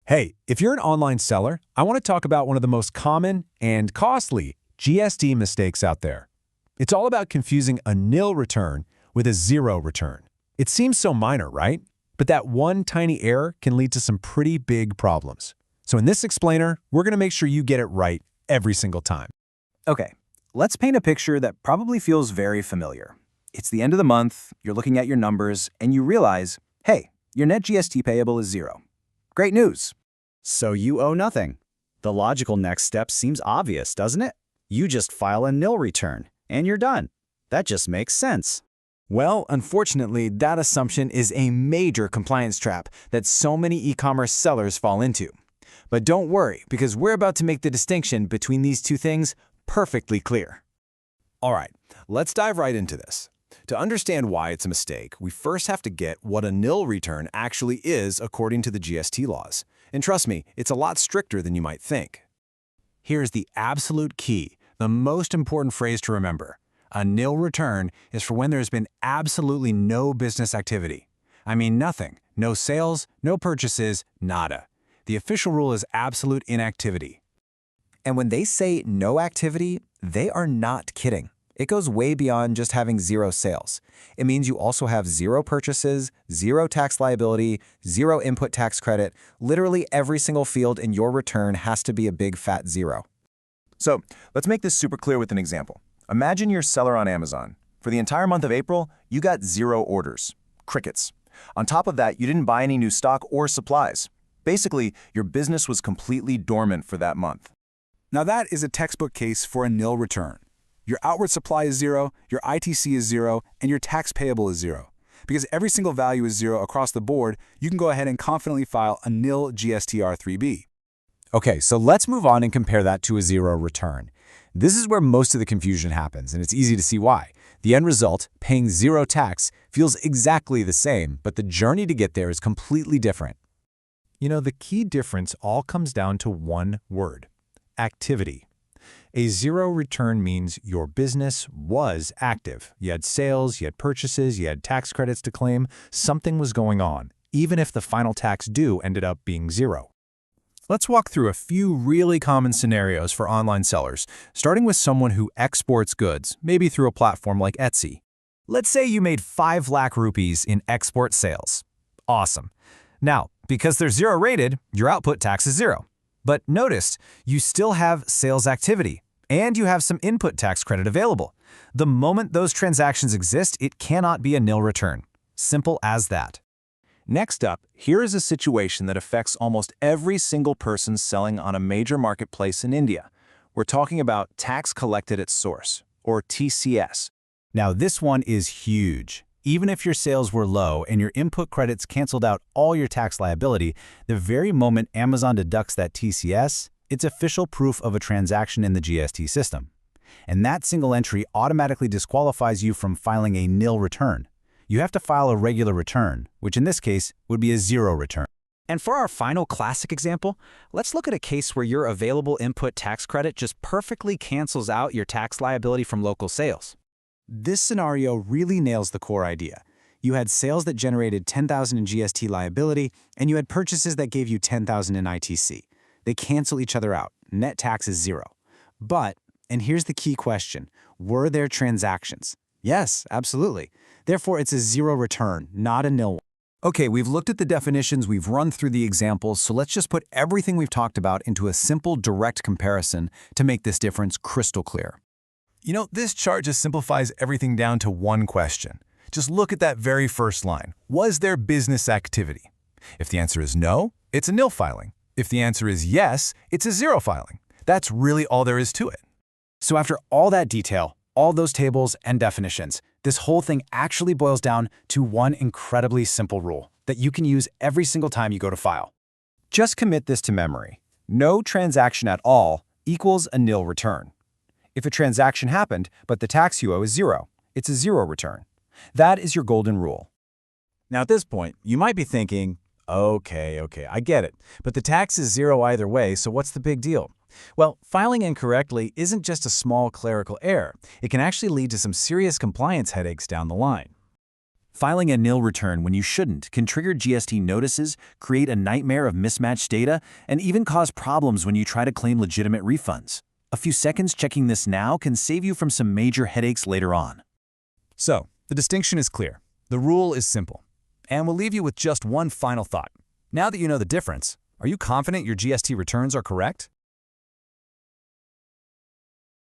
Hey, if you're an online seller, I want to talk about one of the most common and costly GST mistakes out there. It's all about confusing a nil return with a zero return. It seems so minor, right? But that one tiny error can lead to some pretty big problems. So in this explainer, we're going to make sure you get it right every single time. Okay, let's paint a picture that probably feels very familiar. It's the end of the month, you're looking at your numbers, and you realize, hey, your net GST payable is zero. Great news! So you owe nothing. The logical next step seems obvious, doesn't it? You just file a nil return, and you're done. That just makes sense. Well, unfortunately, that assumption is a major compliance trap that so many e-commerce sellers fall into. But don't worry, because we're about to make the distinction between these two things perfectly clear. All right, let's dive right into this. To understand why it's a mistake, we first have to get what a nil return actually is according to the GST laws. And trust me, it's a lot stricter than you might think. Here's the absolute key, the most important phrase to remember. A nil return is for when there's been absolutely no business activity. I mean nothing, no sales, no purchases, nada. The official rule is absolute inactivity. And when they say no activity, they are not kidding. It goes way beyond just having zero sales. It means you also have zero purchases, zero tax liability, zero input tax credit. Literally every single field in your return has to be a big fat zero. So let's make this super clear with an example. Imagine you're a seller on Amazon. For the entire month of April, you got 0 orders. Crickets. On top of that, you didn't buy any new stock or supplies. Basically, your business was completely dormant for that month. Now that is a textbook case for a nil return. Your outward supply is 0, your ITC is 0, and your tax payable is 0. Because every single value is 0 across the board, you can go ahead and confidently file a nil GSTR-3B. Okay, so let's move on and compare that to a zero return. This is where most of the confusion happens, and it's easy to see why. The end result, paying zero tax, feels exactly the same, but the journey to get there is completely different. You know, the key difference all comes down to one word: activity. A zero return means your business was active. You had sales, you had purchases, you had tax credits to claim. Something was going on, even if the final tax due ended up being zero. Let's walk through a few really common scenarios for online sellers, starting with someone who exports goods, maybe through a platform like Etsy. Let's say you made 5 lakh rupees in export sales. Awesome. Now, because they're zero rated, your output tax is 0. But notice, you still have sales activity, and you have some input tax credit available. The moment those transactions exist, it cannot be a nil return. Simple as that. Next up, here is a situation that affects almost every single person selling on a major marketplace in India. We're talking about tax collected at source, or TCS. Now, this one is huge. Even if your sales were low and your input credits canceled out all your tax liability, the very moment Amazon deducts that TCS, it's official proof of a transaction in the GST system. And that single entry automatically disqualifies you from filing a nil return. You have to file a regular return, which in this case would be a zero return. And for our final classic example, let's look at a case where your available input tax credit just perfectly cancels out your tax liability from local sales. This scenario really nails the core idea. You had sales that generated $10,000 in GST liability, and you had purchases that gave you $10,000 in ITC. They cancel each other out. Net tax is 0. But, and here's the key question, were there transactions? Yes, absolutely. Therefore, it's a zero return, not a nil one. Okay, we've looked at the definitions, we've run through the examples, so let's just put everything we've talked about into a simple, direct comparison to make this difference crystal clear. You know, this chart just simplifies everything down to one question. Just look at that very first line. Was there business activity? If the answer is no, it's a nil filing. If the answer is yes, it's a zero filing. That's really all there is to it. So after all that detail, all those tables and definitions, this whole thing actually boils down to one incredibly simple rule that you can use every single time you go to file. Just commit this to memory. No transaction at all equals a nil return. If a transaction happened, but the tax you owe is 0, it's a zero return. That is your golden rule. Now at this point, you might be thinking, okay, I get it, but the tax is 0 either way, so what's the big deal? Well, filing incorrectly isn't just a small clerical error. It can actually lead to some serious compliance headaches down the line. Filing a nil return when you shouldn't can trigger GST notices, create a nightmare of mismatched data, and even cause problems when you try to claim legitimate refunds. A few seconds checking this now can save you from some major headaches later on. So, the distinction is clear. The rule is simple. And we'll leave you with just one final thought. Now that you know the difference, are you confident your GST returns are correct?